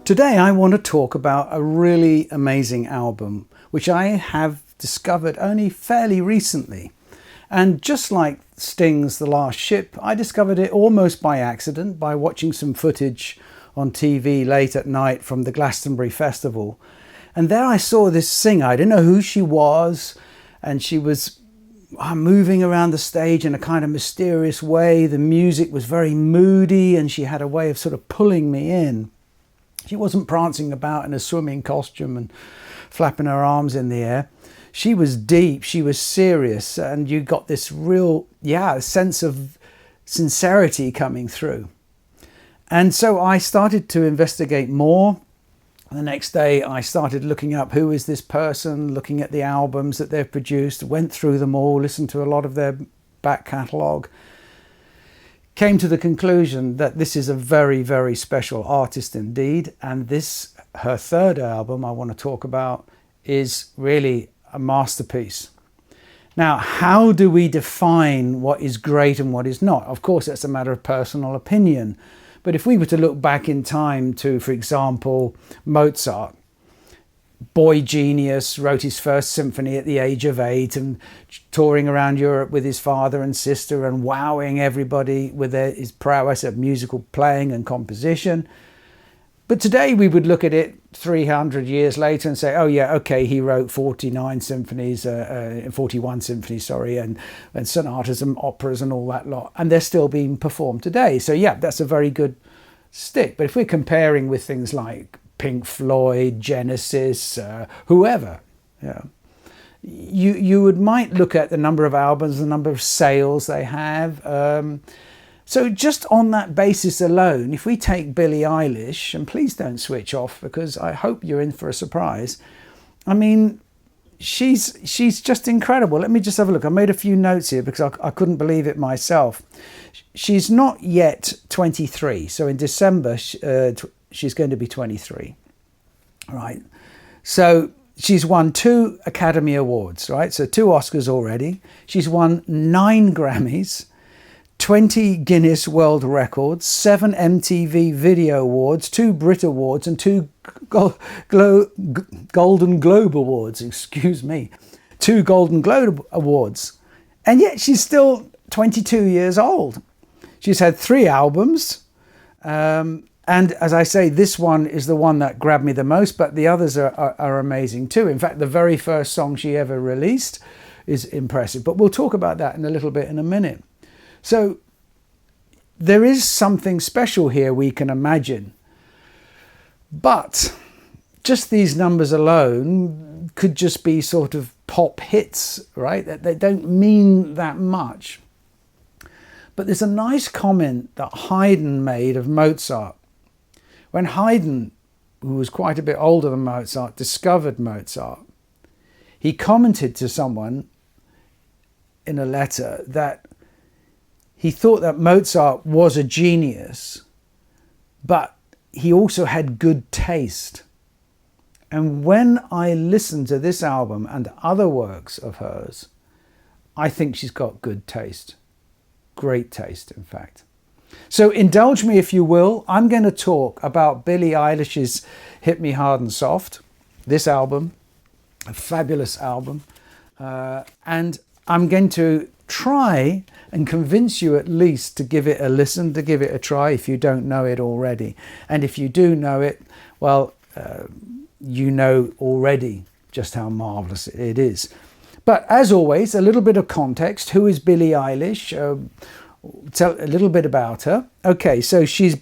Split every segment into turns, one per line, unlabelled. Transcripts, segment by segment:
Today I want to talk about a really amazing album which I have discovered only fairly recently. And just like Sting's The Last Ship, I discovered it almost by accident by watching some footage on TV late at night from the Glastonbury Festival. And there I saw this singer. I didn't know who she was, and she was moving around the stage in a kind of mysterious way. The music was very moody and she had a way of sort of pulling me in. She wasn't prancing about in a swimming costume and flapping her arms in the air. She was deep, she was serious, and you got this real, sense of sincerity coming through. And so I started to investigate more. The next day I started looking up who is this person, looking at the albums that they've produced, went through them all, listened to a lot of their back catalogue. Came to the conclusion that this is a very, very special artist indeed. And this, her third album I want to talk about, is really a masterpiece. Now, how do we define what is great and what is not? Of course, that's a matter of personal opinion. But if we were to look back in time to, for example, Mozart, boy genius, wrote his first symphony at the age of 8 and touring around Europe with his father and sister and wowing everybody with his prowess at musical playing and composition. But today we would look at it 300 years later and say, oh yeah, okay, he wrote 41 symphonies, and sonatas and operas and all that lot, and they're still being performed today. So yeah, that's a very good stick. But if we're comparing with things like Pink Floyd, Genesis, whoever, you might look at the number of albums, the number of sales they have. So just on that basis alone, if we take Billie Eilish, and please don't switch off because I hope you're in for a surprise. I mean, she's just incredible. Let me just have a look. I made a few notes here because I couldn't believe it myself. She's not yet 23. So in December, she's going to be 23. Right. So she's won 2 Academy Awards, right? So 2 Oscars already. She's won 9 Grammys, 20 Guinness World Records, 7 MTV Video Awards, 2 Brit Awards, and 2 Golden Globe Awards, 2 Golden Globe Awards. And yet she's still 22 years old. She's had 3 albums. And as I say, this one is the one that grabbed me the most, but the others are amazing too. In fact, the very first song she ever released is impressive. But we'll talk about that in a little bit in a minute. So there is something special here we can imagine. But just these numbers alone could just be sort of pop hits, right? They don't mean that much. But there's a nice comment that Haydn made of Mozart. When Haydn, who was quite a bit older than Mozart, discovered Mozart, he commented to someone in a letter that he thought that Mozart was a genius, but he also had good taste. And when I listen to this album and other works of hers, I think she's got good taste. Great taste, in fact. So indulge me if you will. I'm going to talk about Billie Eilish's Hit Me Hard and Soft, this album, a fabulous album. And I'm going to try and convince you at least to give it a listen, to give it a try if you don't know it already. And if you do know it, well, you know already just how marvellous it is. But as always, a little bit of context. Who is Billie Eilish? Tell a little bit about her. Okay, so she's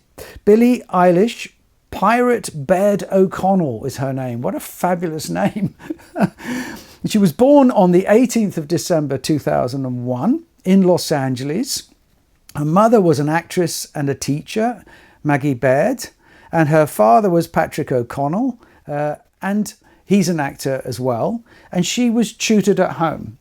Billie Eilish. Pirate Baird O'Connell is her name. What a fabulous name. She was born on the 18th of December 2001 in Los Angeles. Her mother was an actress and a teacher, Maggie Baird, and her father was Patrick O'Connell, and he's an actor as well. And she was tutored at home.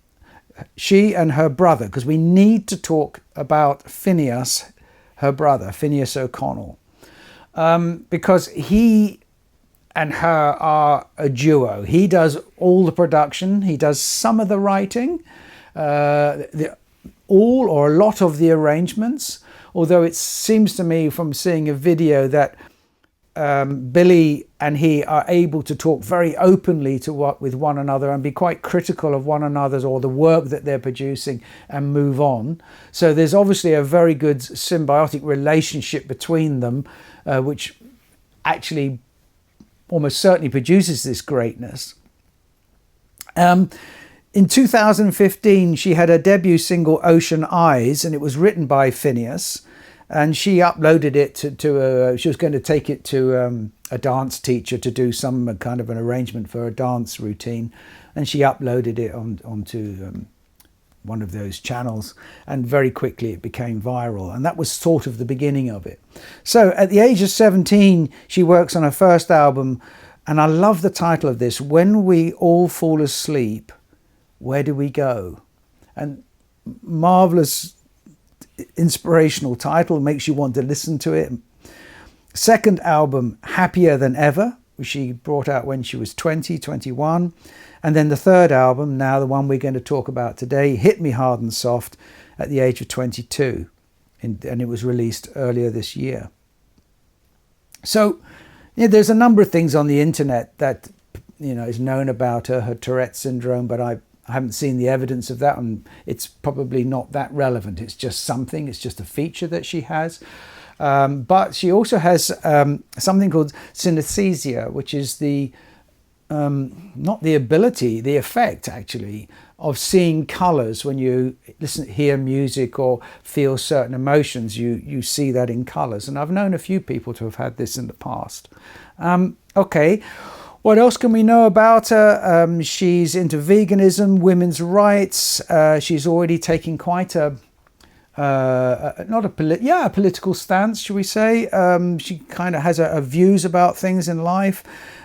She and her brother, because we need to talk about Finneas, her brother, Finneas O'Connell, because he and her are a duo. He does all the production, he does some of the writing, all or a lot of the arrangements, although it seems to me from seeing a video that Billie and he are able to talk very openly with one another and be quite critical of one another's or the work that they're producing and move on. So there's obviously a very good symbiotic relationship between them, which actually almost certainly produces this greatness. In 2015, she had her debut single Ocean Eyes, and it was written by Finneas. And she uploaded it she was going to take it to a dance teacher to do some kind of an arrangement for a dance routine. And she uploaded it onto one of those channels. And very quickly it became viral. And that was sort of the beginning of it. So at the age of 17, she works on her first album. And I love the title of this, When We All Fall Asleep, Where Do We Go? And marvelous inspirational title, makes you want to listen to it. Second album, Happier Than Ever, which she brought out when she was 21. And then the third album, now the one we're going to talk about today, Hit Me Hard and Soft, at the age of 22. And it was released earlier this year. So there's a number of things on the internet that is known about her Tourette syndrome, but I haven't seen the evidence of that, and it's probably not that relevant. It's just it's just a feature that she has. But she also has something called synesthesia, which is not the ability, the effect actually, of seeing colours. When you hear music or feel certain emotions, you see that in colours. And I've known a few people to have had this in the past. Okay. What else can we know about her? She's into veganism, women's rights. She's already taking quite a political stance, should we say? She kind of has her views about things in life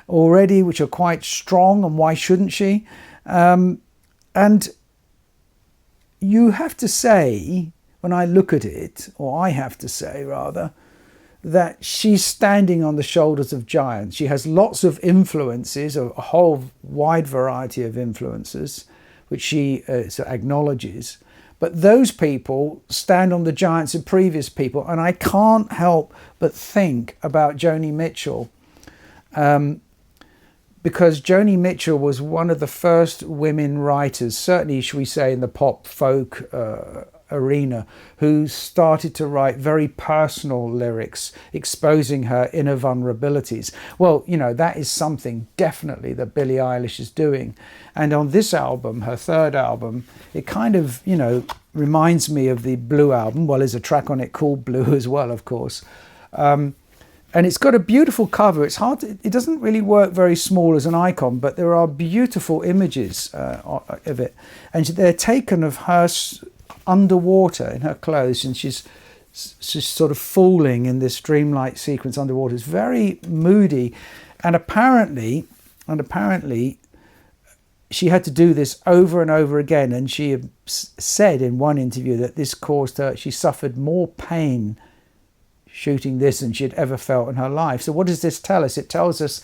already, which are quite strong. And why shouldn't she? And you have to say, when I look at it, or I have to say rather, that she's standing on the shoulders of giants. She has lots of influences, a whole wide variety of influences, which she acknowledges. But those people stand on the giants of previous people. And I can't help but think about Joni Mitchell, because Joni Mitchell was one of the first women writers, certainly, should we say, in the pop folk arena, who started to write very personal lyrics exposing her inner vulnerabilities. Well, that is something definitely that Billie Eilish is doing. And on this album, her third album, it kind of reminds me of the Blue album. Well, there's a track on it called Blue as well, of course. And it's got a beautiful cover. It's hard it doesn't really work very small as an icon, but there are beautiful images of it, and they're taken of her underwater in her clothes, and she's sort of falling in this dreamlike sequence underwater. It's very moody, and apparently she had to do this over and over again, and she had said in one interview that this caused her, she suffered more pain shooting this than she had ever felt in her life. So what does this tell us? It tells us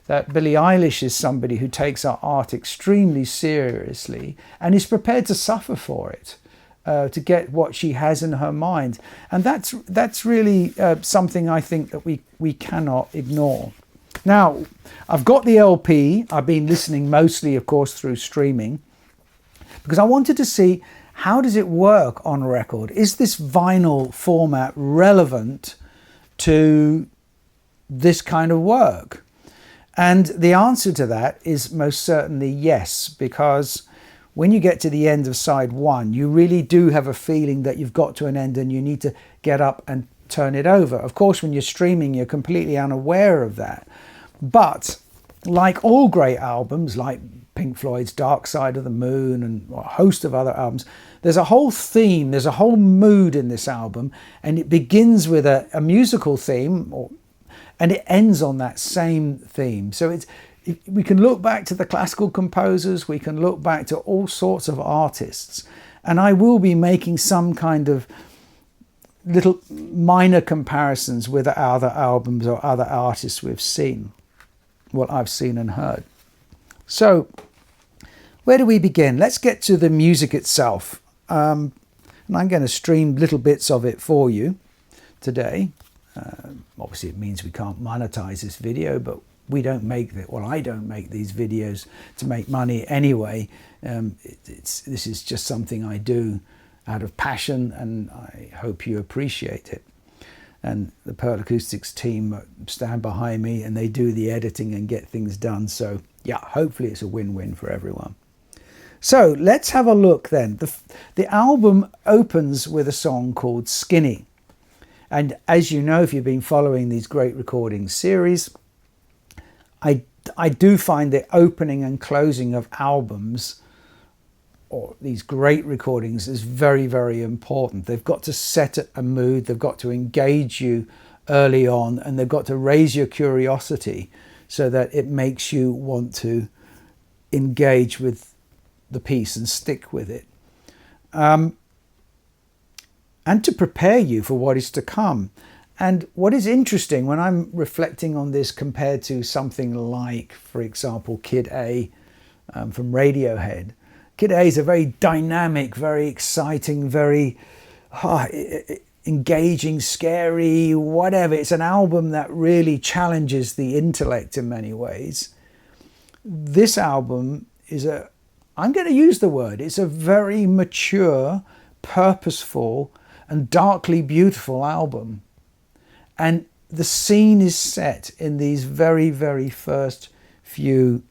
that Billie Eilish is somebody who takes her art extremely seriously and is prepared to suffer for it. To get what she has in her mind. And that's really something I think that we cannot ignore. Now, I've got the LP. I've been listening mostly, of course, through streaming, because I wanted to see, how does it work on record? Is this vinyl format relevant to this kind of work? And the answer to that is most certainly yes, because when you get to the end of side one, you really do have a feeling that you've got to an end and you need to get up and turn it over. Of course, when you're streaming, you're completely unaware of that. But like all great albums, like Pink Floyd's Dark Side of the Moon and a host of other albums, there's a whole theme, there's a whole mood in this album, and it begins with a musical theme, and it ends on that same theme. So we can look back to the classical composers, we can look back to all sorts of artists, and I will be making some kind of little minor comparisons with other albums or other artists we've seen, what I've seen and heard. So where do we begin? Let's get to the music itself. And I'm going to stream little bits of it for you today. Obviously, it means we can't monetize this video, but we don't make that. Well, I don't make these videos to make money anyway. This is just something I do out of passion, and I hope you appreciate it. And the Pearl Acoustics team stand behind me, and they do the editing and get things done. So yeah, hopefully it's a win-win for everyone. So let's have a look then. The album opens with a song called Skinny. And as you know, if you've been following these great recording series, I do find the opening and closing of albums, or these great recordings, is very, very important. They've got to set a mood, they've got to engage you early on, and they've got to raise your curiosity so that it makes you want to engage with the piece and stick with it. And to prepare you for what is to come. And what is interesting when I'm reflecting on this compared to something like, for example, Kid A from Radiohead. Kid A is a very dynamic, very exciting, very engaging, scary, whatever. It's an album that really challenges the intellect in many ways. This album is I'm going to use the word, it's a very mature, purposeful, and darkly beautiful album. And the scene is set in these very, very first few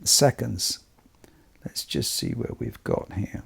seconds. Let's just see where we've got here.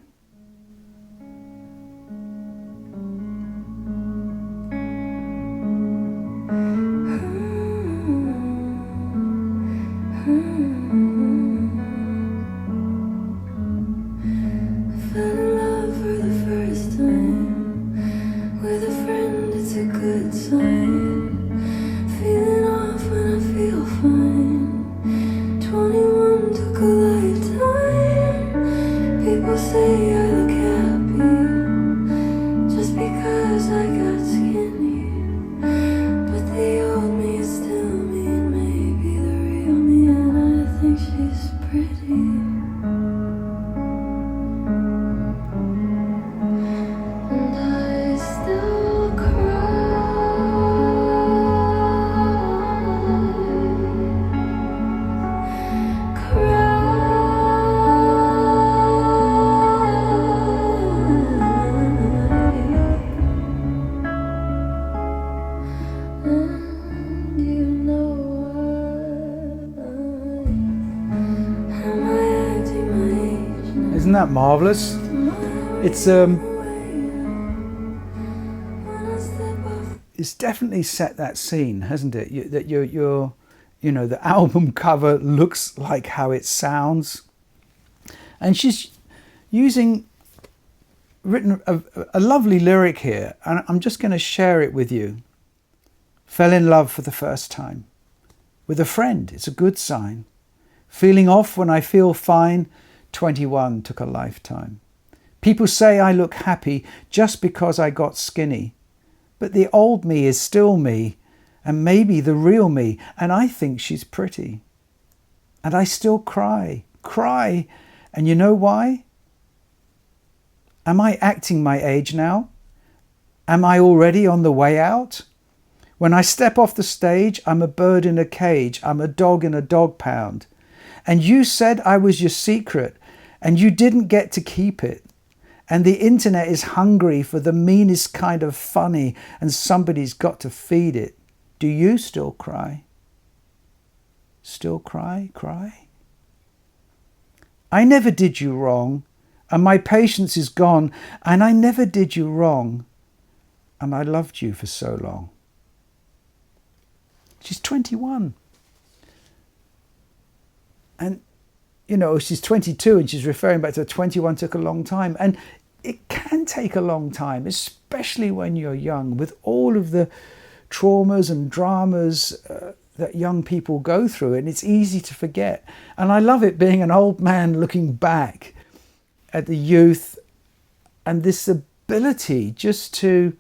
Isn't that marvelous? It's definitely set that scene, hasn't it? That you're the album cover looks like how it sounds, and she's written a lovely lyric here, and I'm just going to share it with you. Fell in love for the first time with a friend. It's a good sign. Feeling off when I feel fine. 21 took a lifetime. People say I look happy just because I got skinny. But the old me is still me, and maybe the real me, and I think she's pretty. And I still cry. And you know why? Am I acting my age now? Am I already on the way out? When I step off the stage, I'm a bird in a cage. I'm a dog in a dog pound. And you said I was your secret, and you didn't get to keep it. And the internet is hungry for the meanest kind of funny, and somebody's got to feed it. Do you still cry? Still cry? I never did you wrong, and my patience is gone, and I never did you wrong, and I loved you for so long. She's 21. And she's 22 and she's referring back to 21 took a long time. And it can take a long time, especially when you're young, with all of the traumas and dramas that young people go through. And it's easy to forget. And I love it being an old man looking back at the youth and this ability just to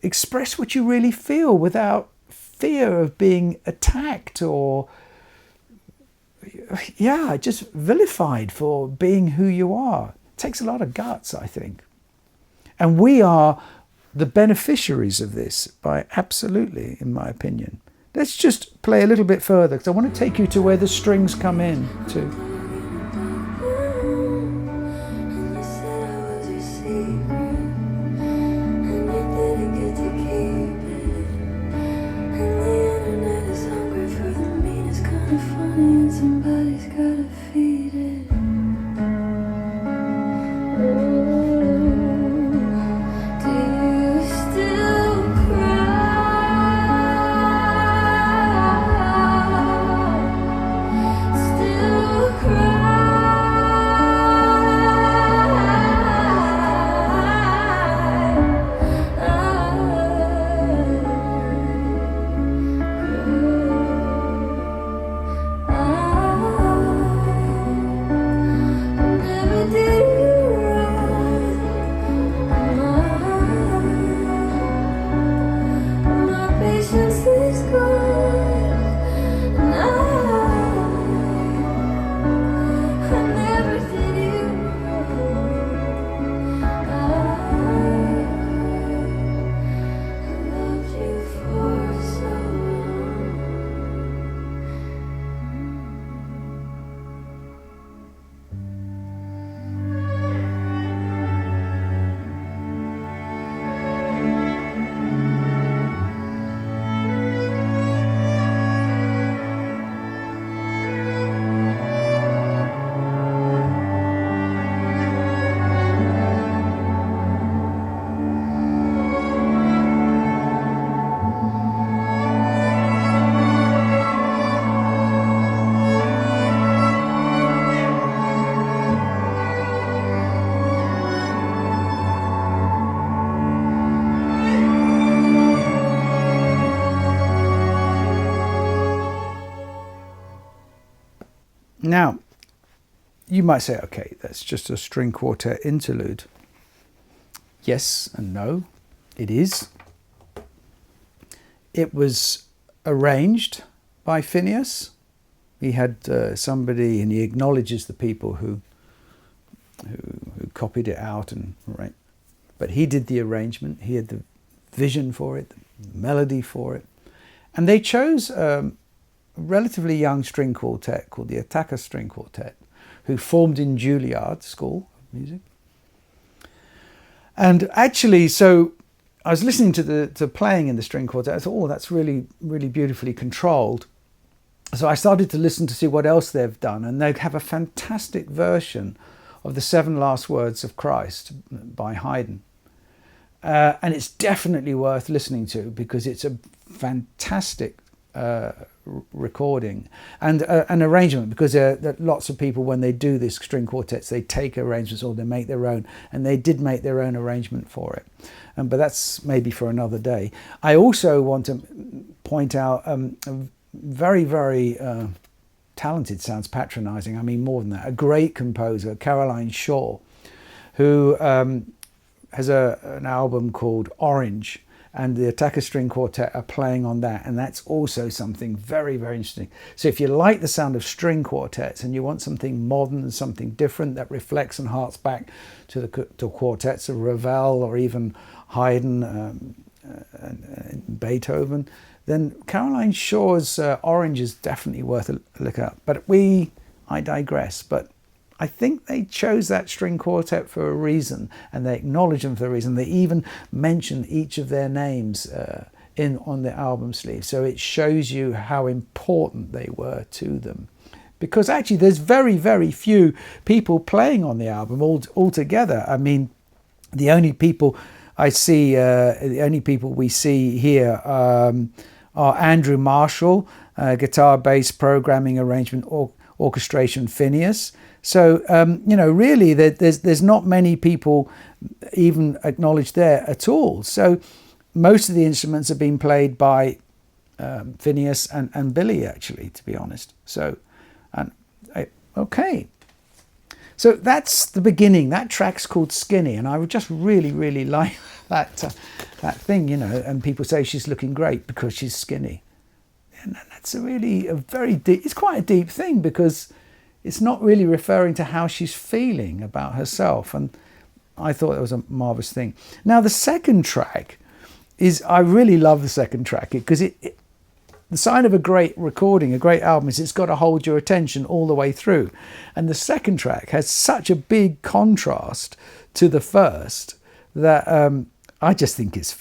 express what you really feel without fear of being attacked or just vilified for being who you are. It takes a lot of guts, I think. And we are the beneficiaries of this by absolutely, in my opinion. Let's just play a little bit further because I want to take you to where the strings come in too. Now, you might say, okay, that's just a string quartet interlude. Yes and no, it is. It was arranged by Finneas. He had somebody, and he acknowledges the people who copied it out, and right. But he did the arrangement. He had the vision for it, the melody for it, and they chose a relatively young string quartet called the Attacker String Quartet, who formed in Juilliard School of Music. And actually, so I was listening to playing in the string quartet. I thought, oh, that's really, really beautifully controlled. So I started to listen to see what else they've done, and they have a fantastic version of the Seven Last Words of Christ by Haydn. And it's definitely worth listening to because it's a fantastic recording and an arrangement, because lots of people, when they do this string quartets, they take arrangements or they make their own, and they did make their own arrangement for it. But that's maybe for another day. I also want to point out a very, very talented, sounds patronizing, I mean more than that, a great composer, Caroline Shaw, who has an album called Orange, and the Attacker String Quartet are playing on that, and that's also something very, very interesting. So if you like the sound of string quartets and you want something modern and something different that reflects and harks back to the quartets of Ravel or even Haydn and Beethoven, then Caroline Shaw's Orange is definitely worth a look at. But I digress, but I think they chose that string quartet for a reason, and they acknowledge them for a reason. They even mention each of their names on the album sleeve, so it shows you how important they were to them. Because actually there's very, very few people playing on the album altogether. I mean, the only people we see here are Andrew Marshall, guitar, bass, programming, arrangement, orchestration, Finneas. So, really, there's not many people even acknowledged there at all. So most of the instruments have been played by Finneas and Billie, actually, to be honest. So, okay. So that's the beginning. That track's called Skinny, and I would just really, really like that thing, and people say she's looking great because she's skinny. And that's it's quite a deep thing, because it's not really referring to how she's feeling about herself. And I thought that was a marvellous thing. Now the second track is, I really love the second track because the sign of a great recording, a great album, is it's got to hold your attention all the way through. And the second track has such a big contrast to the first that I just think it's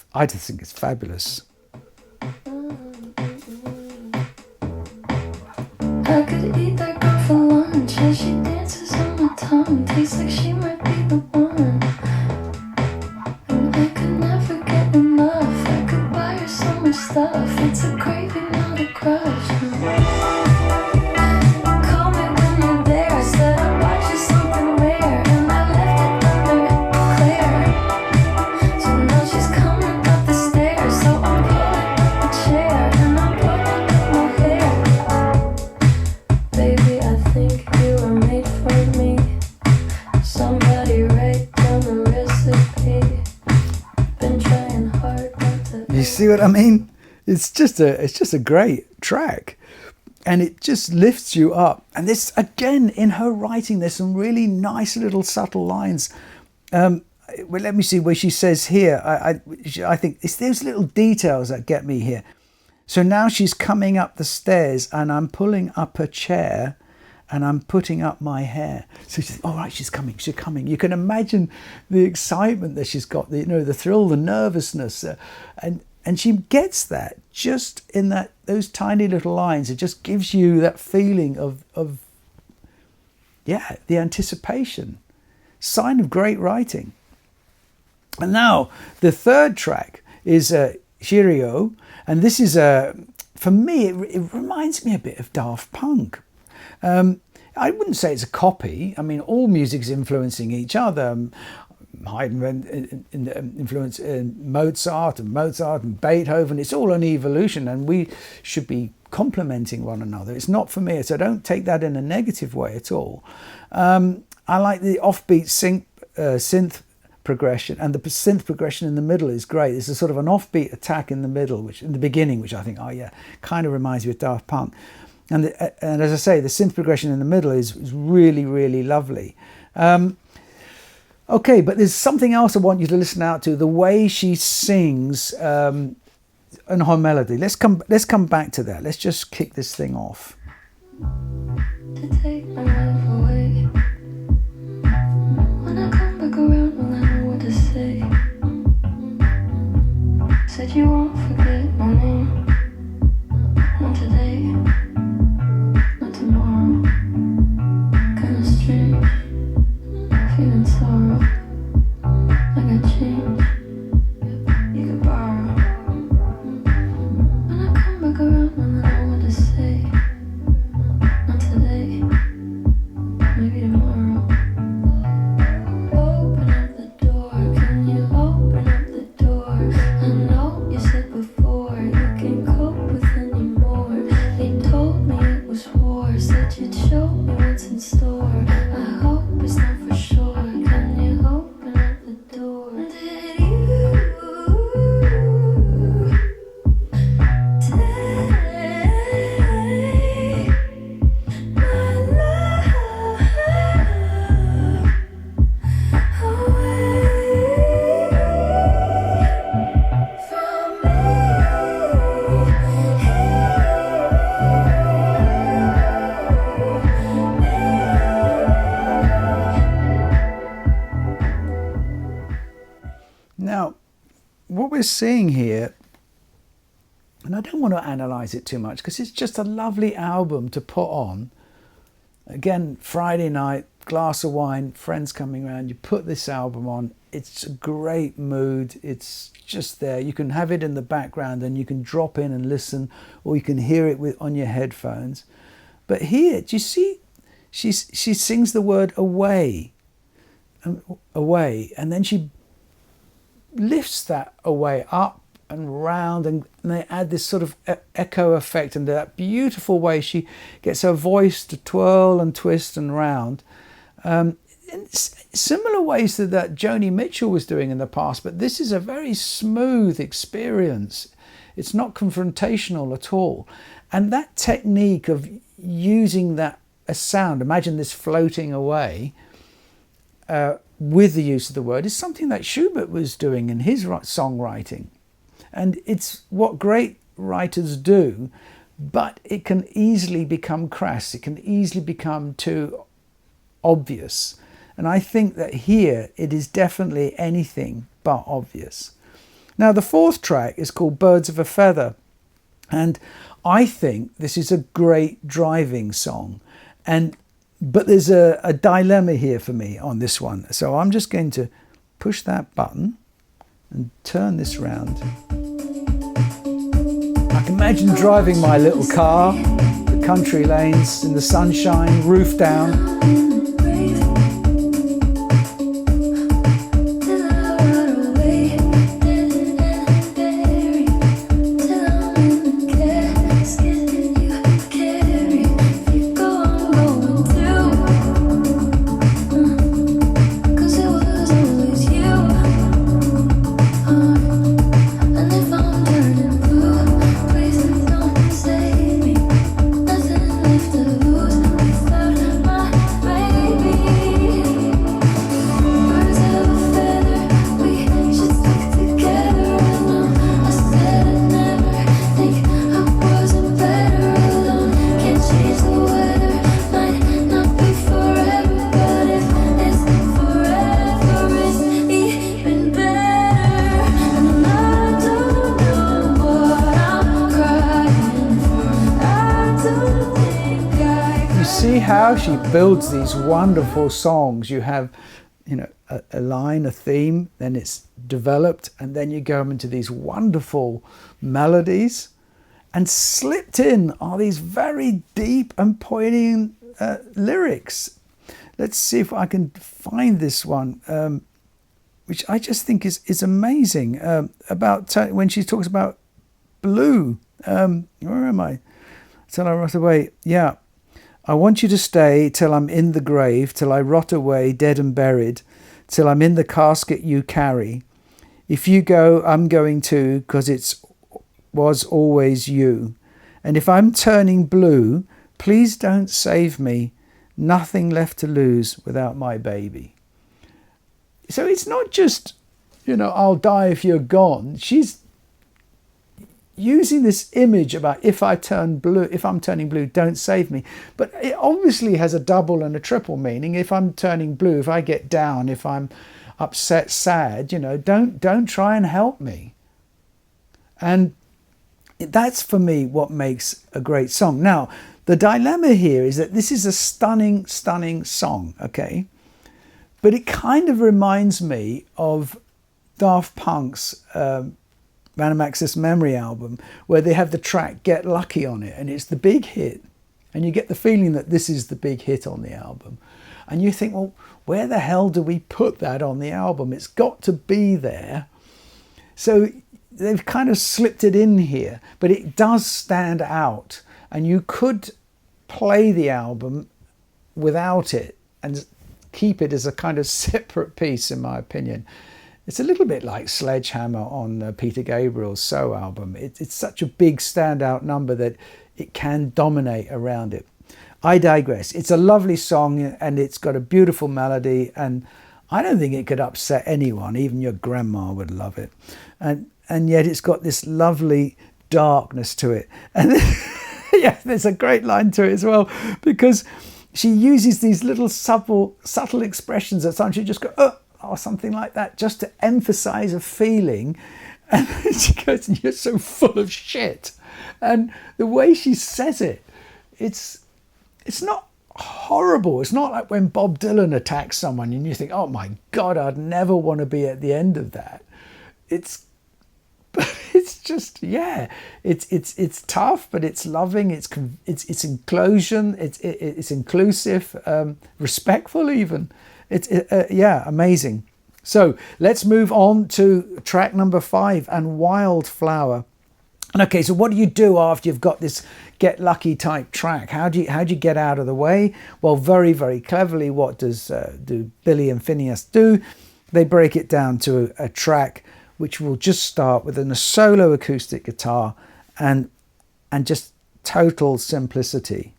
fabulous.
I could eat that girl for lunch as she dances on my tongue. Tastes like she might be the one. And I could never get enough. I could buy her so much stuff. It's a craving, not a crush. Call me when you're there. I said I bought you something rare, and I left it under Claire. So now she's coming up the stairs. So I'm pulling up a chair and I'm pulling up my hair. Baby, I think you were made for me. Somebody write down the recipe. Been trying hard not to.
You see what I mean? It's just a great track, and it just lifts you up. And this, again, in her writing, there's some really nice little subtle lines. Well, let me see where she says here. I think it's those little details that get me here. So now she's coming up the stairs, and I'm pulling up her chair, and I'm putting up my hair. So she's, all right, she's coming. You can imagine the excitement that she's got, the thrill, the nervousness, and she gets that just in those tiny little lines. It just gives you that feeling of the anticipation. Sign of great writing. And now the third track is Chihiro, and this is for me it reminds me a bit of Daft Punk. I wouldn't say it's a copy. I mean, all music's influencing each other. Haydn influenced Mozart and Beethoven. It's all an evolution, and we should be complementing one another. It's not for me, so don't take that in a negative way at all. I like the offbeat synth progression, and the synth progression in the middle is great. There's a sort of an offbeat attack in the middle, which in the beginning, which I think, kind of reminds me of Daft Punk. And as I say, the synth progression in the middle is really, really lovely. Okay, but there's something else I want you to listen out to, the way she sings and her melody. Let's come back to that. Let's just kick this thing off.
To take my life away. When I come back around, will I know what to say? Said you won't forget my name. Not today, not tomorrow. Kinda strange, feeling sorrow. I got change you could borrow. When I come back around, will I know what to say? Not today, maybe tomorrow. Open up the door, can you open up the door? I know you said before you can't cope with anymore. They told me it was war, said you'd show me what's in store. I hope it's not for sure. Can you open up the door? Did you take my love away from
Now, what we're seeing here, and I don't want to analyse it too much because it's just a lovely album to put on. Again, Friday night, glass of wine, friends coming around, you put this album on, it's a great mood, it's just there. You can have it in the background and you can drop in and listen, or you can hear it on your headphones. But here, do you see, she sings the word away, and then she lifts that away up and round, and they add this sort of echo effect, and that beautiful way she gets her voice to twirl and twist and round. In similar ways to that Joni Mitchell was doing in the past, but this is a very smooth experience. It's not confrontational at all. And that technique of using that as sound, imagine this floating away, with the use of the word is something that Schubert was doing in his songwriting. And it's what great writers do, but it can easily become crass. It can easily become too obvious. And I think that here it is definitely anything but obvious. Now, the fourth track is called Birds of a Feather. And I think this is a great driving song. But there's a dilemma here for me on this one. So I'm just going to push that button and turn this round. I can imagine driving my little car, the country lanes in the sunshine, roof down. How she builds these wonderful songs. You have, a line, a theme, then it's developed, and then you go into these wonderful melodies. And slipped in are these very deep and poignant lyrics. Let's see if I can find this one, which I just think is amazing. About when she talks about blue. Where am I? Till I rot away. Yeah. I want you to stay till I'm in the grave, till I rot away dead and buried, till I'm in the casket you carry. If you go, I'm going too, 'cause it was always you. And if I'm turning blue, please don't save me. Nothing left to lose without my baby. So it's not just, I'll die if you're gone. She's using this image about if I'm turning blue, don't save me. But it obviously has a double and a triple meaning. If I'm turning blue, if I get down, if I'm upset, sad, don't try and help me. And that's for me what makes a great song. Now, the dilemma here is that this is a stunning, stunning song, okay? But it kind of reminds me of Daft Punk's Random Access Memory album, where they have the track Get Lucky on it, and it's the big hit. And you get the feeling that this is the big hit on the album. And you think, well, where the hell do we put that on the album? It's got to be there. So they've kind of slipped it in here, but it does stand out. And you could play the album without it and keep it as a kind of separate piece, in my opinion. It's a little bit like Sledgehammer on Peter Gabriel's So album. It's such a big standout number that it can dominate around it. I digress. It's a lovely song and it's got a beautiful melody, and I don't think it could upset anyone. Even your grandma would love it. And yet it's got this lovely darkness to it. And yeah, there's a great line to it as well, because she uses these little subtle expressions that sometimes you just go, or something like that, just to emphasize a feeling. And then she goes, you're so full of shit. And the way she says it, it's not horrible. It's not like when Bob Dylan attacks someone and you think, oh my God, I'd never want to be at the end of that. It's just, yeah, it's tough, but it's loving. It's inclusion. It's inclusive, respectful even. Yeah, amazing. So let's move on to track number 5 and Wildflower. And okay, so what do you do after you've got this Get Lucky type track? How do you get out of the way? Well, very, very cleverly, what do Billie and Finneas do? They break it down to a track which will just start with a solo acoustic guitar and just total simplicity.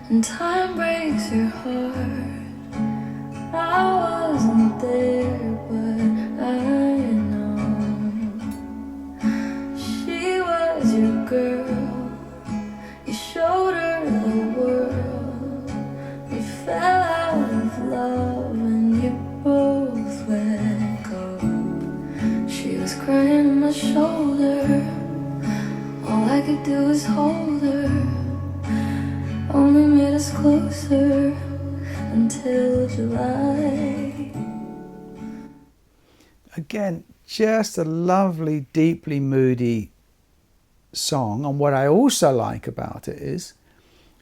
and time breaks your heart. I wasn't there, but I know she was your girl. You showed her the world. We fell out of love and you both let go. She was crying on my shoulder. All I could do was hold her. Only made us closer until July.
Again, just a lovely, deeply moody song. And what I also like about it is,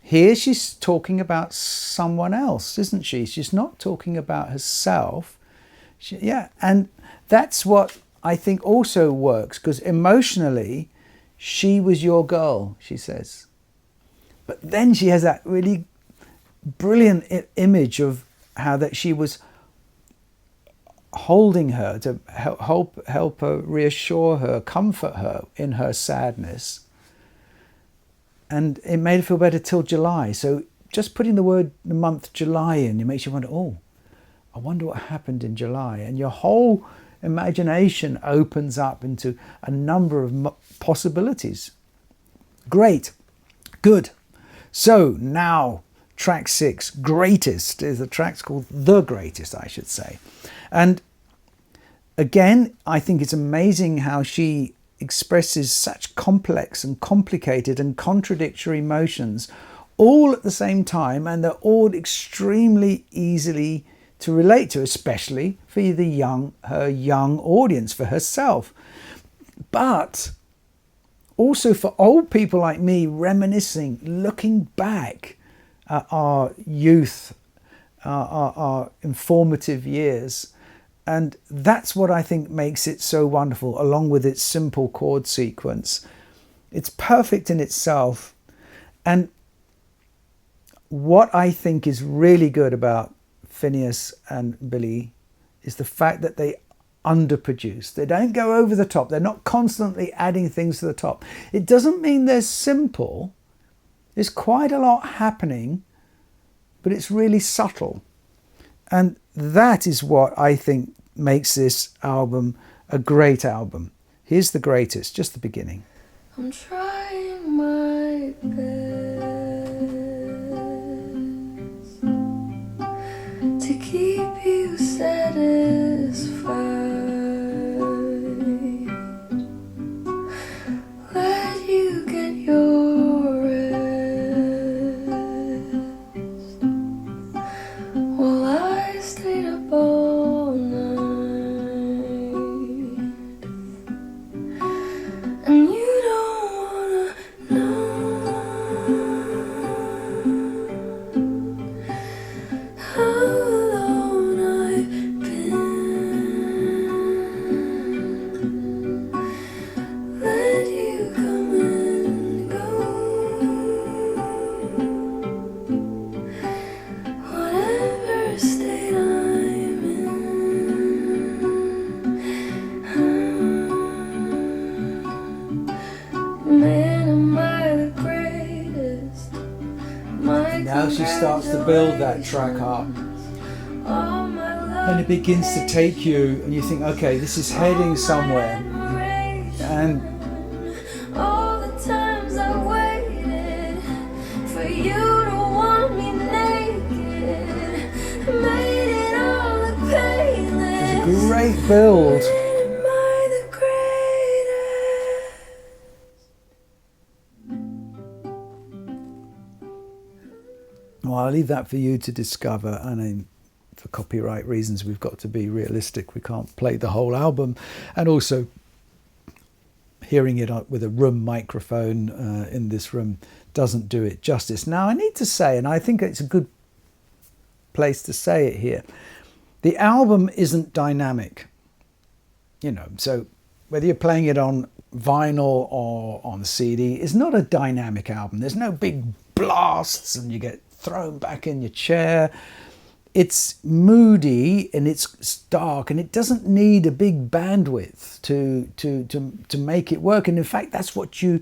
here she's talking about someone else, isn't she? She's not talking about herself. And that's what I think also works, because emotionally, she was your girl, she says. But then she has that really brilliant image of how that she was holding her to help her, reassure her, comfort her in her sadness. And it made her feel better till July. So just putting the month July in, it makes you wonder, oh, I wonder what happened in July. And your whole imagination opens up into a number of possibilities. Great. Good. So now, track 6, Greatest, is the track's called The Greatest, I should say. And again, I think it's amazing how she expresses such complex and complicated and contradictory emotions all at the same time, and they're all extremely easily to relate to, especially for her young audience, for herself. But also for old people like me, reminiscing, looking back at our youth, our informative years. And that's what I think makes it so wonderful, along with its simple chord sequence. It's perfect in itself. And what I think is really good about Finneas and Billie is the fact that they underproduce. They don't go over the top. They're not constantly adding things to the top. It doesn't mean they're simple. There's quite a lot happening, but it's really subtle. And that is what I think makes this album a great album. Here's The Greatest, just the beginning.
I'm trying my best to keep you satisfied. Let you get your rest while I stayed up all night. And you don't wanna know how alone I've been. Let you come and go. Whatever state I'm in. Man, am I the greatest?
Now she starts to build that track up. And it begins to take you, and you think, okay, this is heading somewhere. And
all the times I waited for you to want me naked, made it all look painless.
great build.
Am I the greatest?
Well, I'll leave that for you to discover. I mean, for copyright reasons, we've got to be realistic. We can't play the whole album. And also, hearing it with a room microphone in this room doesn't do it justice. Now, I need to say, and I think it's a good place to say it here, the album isn't dynamic. You know, so whether you're playing it on vinyl or on CD, it's not a dynamic album. There's no big blasts and you get thrown back in your chair. It's moody and it's dark, and it doesn't need a big bandwidth to make it work. And in fact, that's what you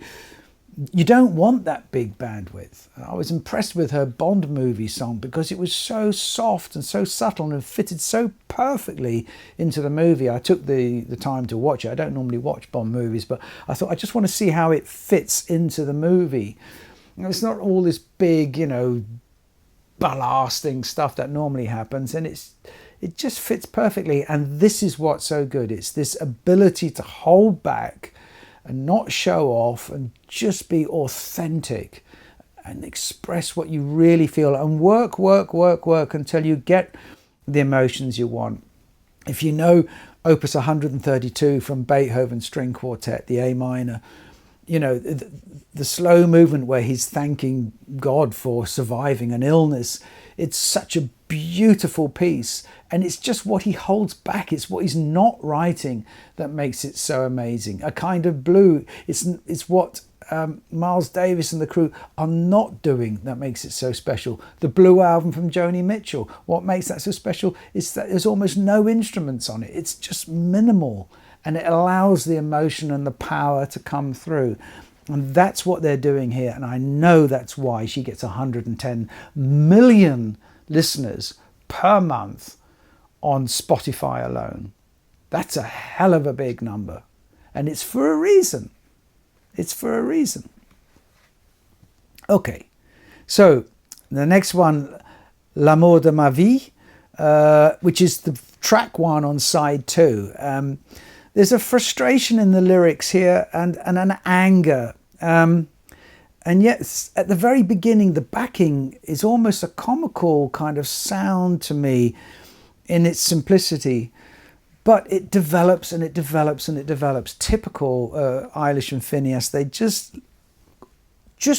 You don't want that big bandwidth. I was impressed with her Bond movie song because it was so soft and so subtle and fitted so perfectly into the movie. I took the time to watch it. I don't normally watch Bond movies, but I thought I just want to see how it fits into the movie. It's not all this big, blasting stuff that normally happens, and it just fits perfectly. And this is what's so good. It's this ability to hold back and not show off and just be authentic and express what you really feel and work until you get the emotions you want. If you know Opus 132 from Beethoven's String Quartet, the A minor, the slow movement where he's thanking God for surviving an illness, it's such a beautiful piece, and it's just what he holds back. It's what he's not writing that makes it so amazing. A Kind of Blue, it's what Miles Davis and the crew are not doing that makes it so special. The Blue album from Joni Mitchell, what makes that so special is that there's almost no instruments on it. It's just minimal, and it allows the emotion and the power to come through. And that's what they're doing here. And I know that's why she gets 110 million listeners per month on Spotify alone. That's a hell of a big number. And it's for a reason. It's for a reason. Okay, so the next one, L'amour de ma vie, which is the track one on side 2. There's a frustration in the lyrics here and an anger. And yet at the very beginning, the backing is almost a comical kind of sound to me in its simplicity. But it develops and it develops and it develops. Typical Eilish and Finneas. They just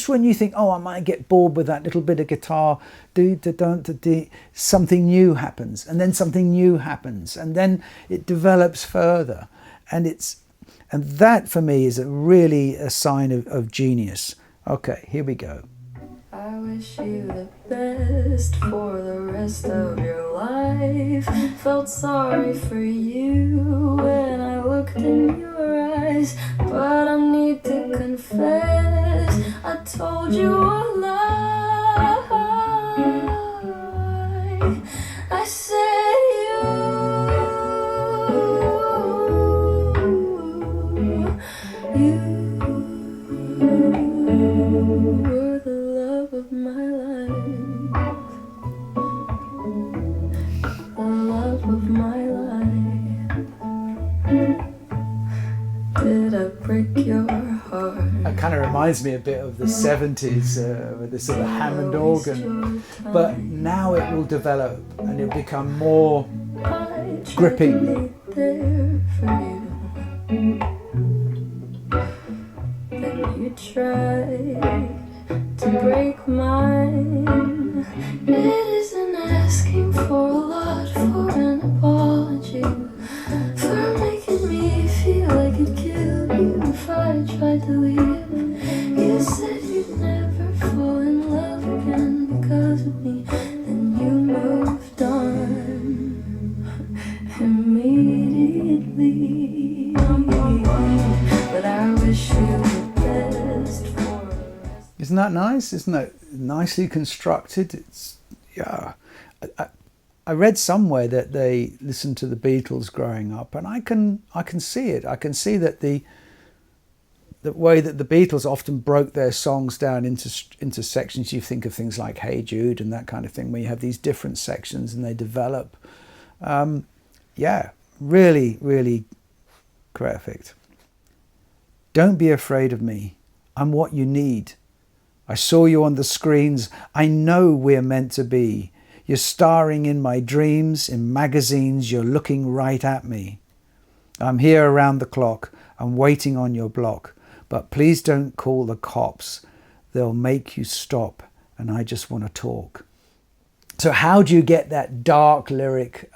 when you think, oh, I might get bored with that little bit of guitar, something new happens, and then something new happens, and then it develops further. And that for me is really a sign of genius. Okay, here we go.
I wish you the best for the rest of your life. Felt sorry for you when I looked in your eyes, but I need to confess, I told you a lie. I said you were the love of my life, the love of my life. Did I break your heart?
It kind of reminds me a bit of the 70s with this sort of Hammond organ. But now it will develop and it'll become more gripping.
There for you. Then you tried to break mine. It isn't asking for a lot for an apology, for making me feel I could kill you if I tried to leave. You said you'd never fall in love again because of me, then you moved on immediately. But I wish you the best for the rest.
Isn't that nice? Isn't that nicely constructed? It's, yeah. I read somewhere that they listened to the Beatles growing up, and I can see it. I can see that the way that the Beatles often broke their songs down into sections. You think of things like Hey Jude and that kind of thing, where you have these different sections and they develop. Yeah, really, really perfect. Don't be afraid of me. I'm what you need. I saw you on the screens. I know we're meant to be. You're starring in my dreams, in magazines. You're looking right at me. I'm here around the clock. I'm waiting on your block. But please don't call the cops. They'll make you stop, and I just want to talk. So how do you get that dark lyric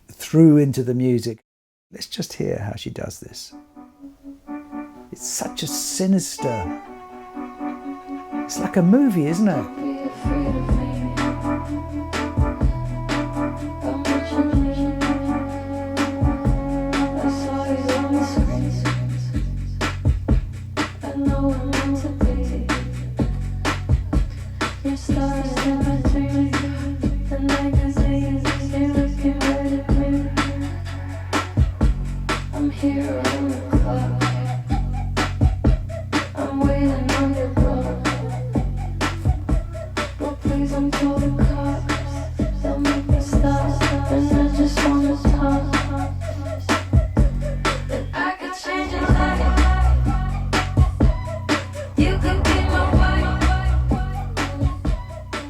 through into the music? Let's just hear how she does this. It's such a sinister... It's like a movie, isn't it?
Be afraid of me. How much you need. I saw you on the screen. We're stars in my dreams. The magazines, you're looking right at me. I'm here on the clock. I'm waiting on your call. But please don't call the cops. They'll make me stop. And I just wanna talk. That I could change your life. You could be my wife.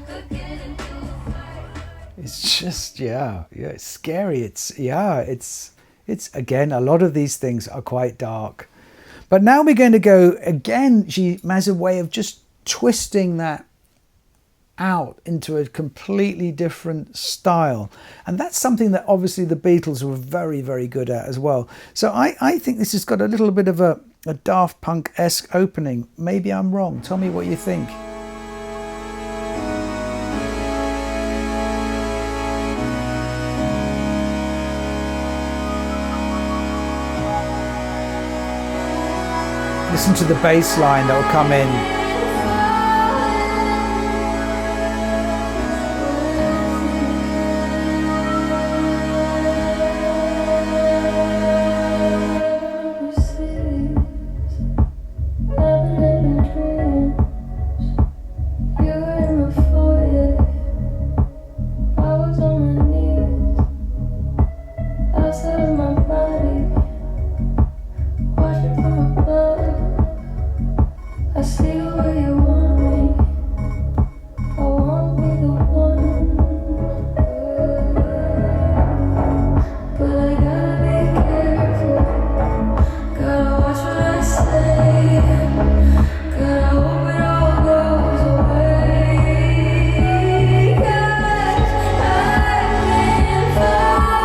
Could get into a fight.
It's just, yeah, it's scary. It's again, a lot of these things are quite dark. But now we're going to go again. She has a way of just twisting that out into a completely different style. And that's something that obviously the Beatles were very, very good at as well. So I think this has got a little bit of a Daft Punk-esque opening. Maybe I'm wrong. Tell me what you think. Listen to the bass line that will come in.
I see where you want me. I won't be the one. But I gotta be careful. Gotta watch what I say. Gotta hope it all goes away. 'Cause I've been falling with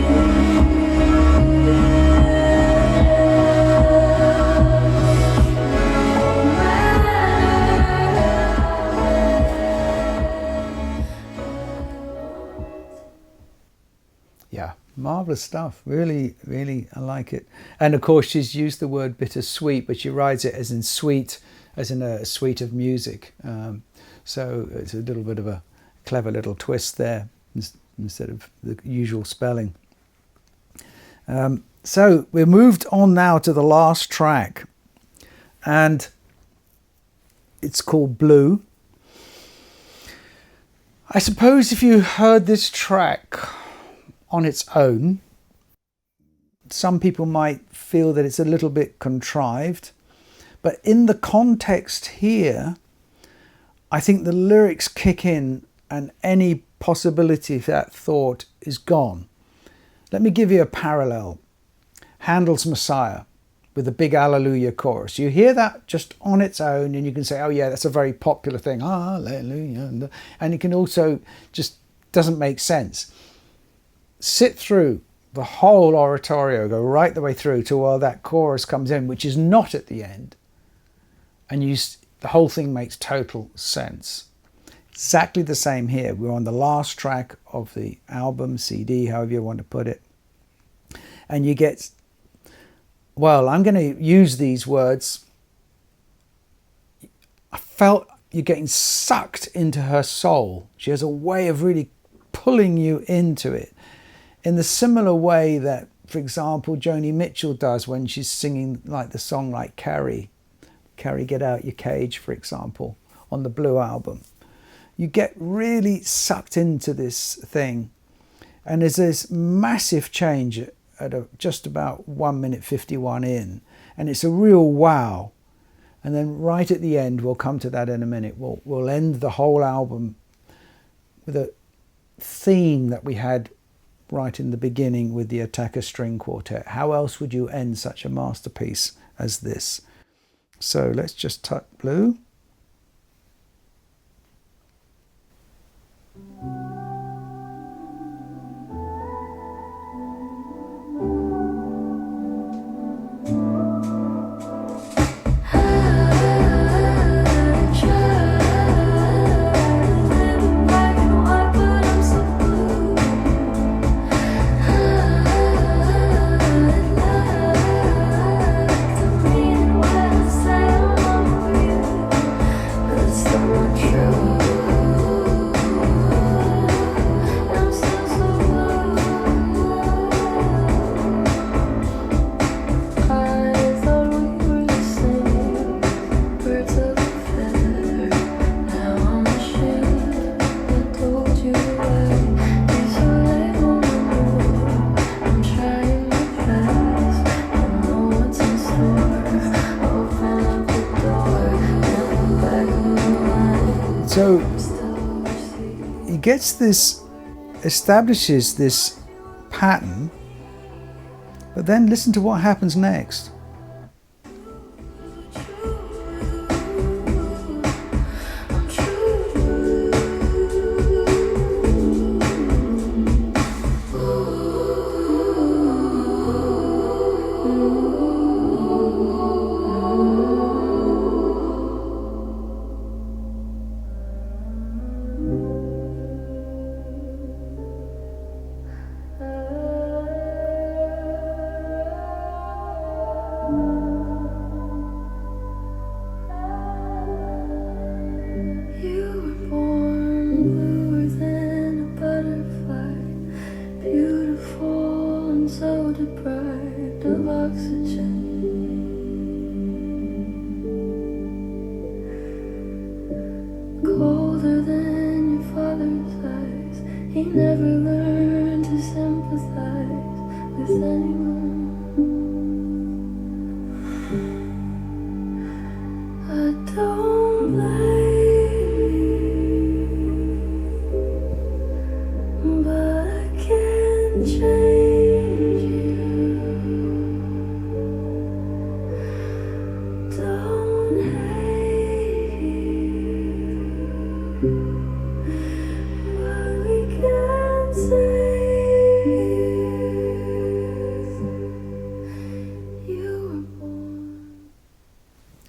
you.
Yeah, marvelous stuff. Really, really, I like it. And of course, she's used the word bittersweet, but she writes it as in sweet, as in a suite of music. So it's a little bit of a clever little twist there instead of the usual spelling. So we're moved on now to the last track, and it's called Blue. I suppose if you heard this track on its own, some people might feel that it's a little bit contrived, but in the context here, I think the lyrics kick in and any possibility of that thought is gone. Let me give you a parallel. Handel's Messiah with the big Hallelujah chorus. You hear that just on its own and you can say, oh yeah, that's a very popular thing. Hallelujah. And it can also just doesn't make sense. Sit through the whole oratorio, go right the way through to while that chorus comes in, which is not at the end. And the whole thing makes total sense. Exactly the same here. We're on the last track of the album, CD, however you want to put it. And you get, well, I'm going to use these words. I felt you're getting sucked into her soul. She has a way of really pulling you into it. In the similar way that, for example, Joni Mitchell does when she's singing like the song like Carrie, Get Out Your Cage, for example, on the Blue album. You get really sucked into this thing. And there's this massive change at just about 1 minute 51 in. And it's a real wow. And then right at the end, we'll come to that in a minute, we'll end the whole album with a theme that we had right in the beginning with the Attacker String Quartet. How else would you end such a masterpiece as this? So let's just tap Blue.
Say
So he gets this, establishes this pattern, but then listen to what happens next.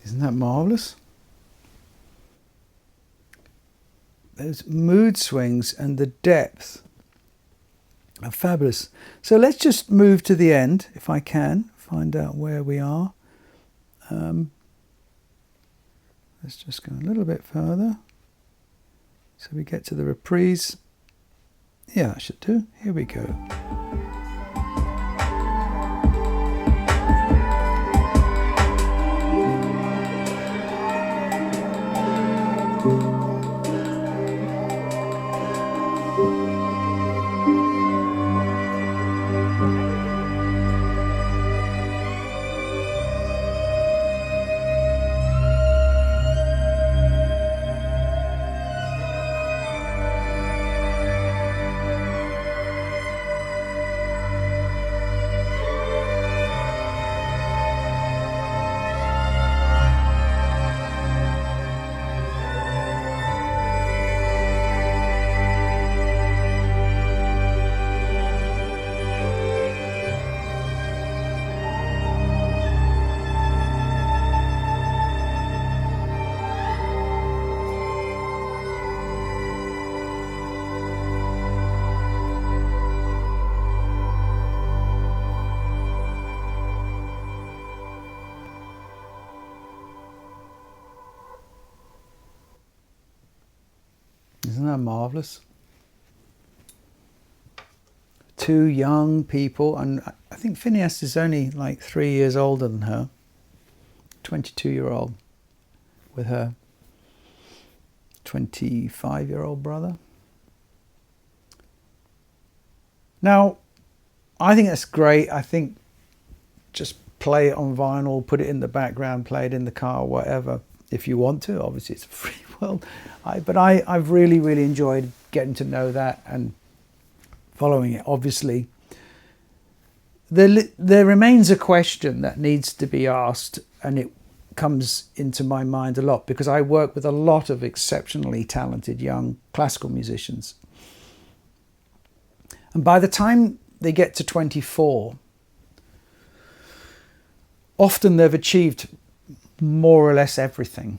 Isn't that marvelous? Those mood swings and the depth are fabulous. So let's just move to the end, if I can, find out where we are. Let's just go a little bit further. So we get to the reprise. Yeah, that should do. Here we go. Isn't that marvellous? Two young people, and I think Finneas is only like 3 years older than her, 22-year-old, with her 25-year-old brother. Now, I think that's great. I think just play it on vinyl, put it in the background, play it in the car, whatever, if you want to. Obviously, it's a free world. But I've really, really enjoyed getting to know that and following it. Obviously, there remains a question that needs to be asked, and it comes into my mind a lot because I work with a lot of exceptionally talented young classical musicians. And by the time they get to 24, often they've achieved more or less everything.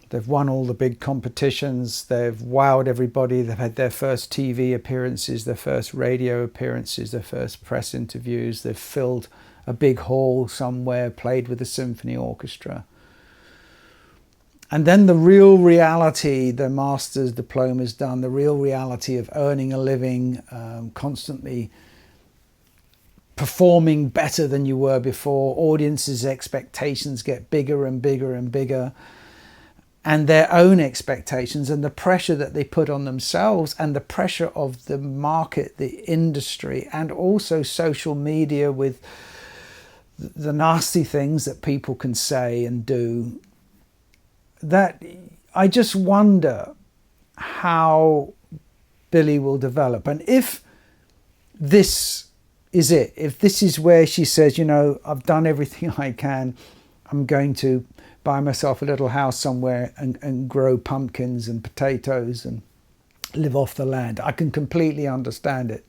They've won all the big competitions, they've wowed everybody, they've had their first TV appearances, their first radio appearances, their first press interviews, they've filled a big hall somewhere, played with a symphony orchestra. And then the real reality, the master's diploma's done, the real reality of earning a living, constantly performing better than you were before, audiences' expectations get bigger and bigger and bigger, and their own expectations and the pressure that they put on themselves and the pressure of the market, the industry, and also social media with the nasty things that people can say and do. That I just wonder how Billie will develop. And if this is it, if this is where she says, you know, I've done everything I can, I'm going to buy myself a little house somewhere and grow pumpkins and potatoes and live off the land, I can completely understand it.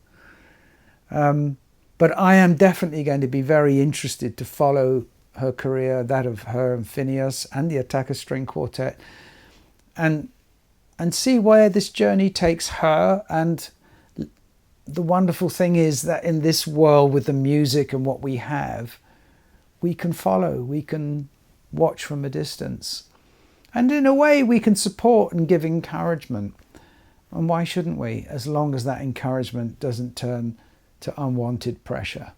But I am definitely going to be very interested to follow her career, that of her and Finneas and the Attacker String Quartet, and see where this journey takes her. And the wonderful thing is that in this world with the music and what we have, we can follow, we can watch from a distance. And in a way we can support and give encouragement. And why shouldn't we, as long as that encouragement doesn't turn to unwanted pressure?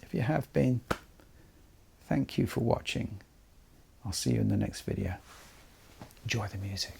If you have been, thank you for watching. I'll see you in the next video. Enjoy the music.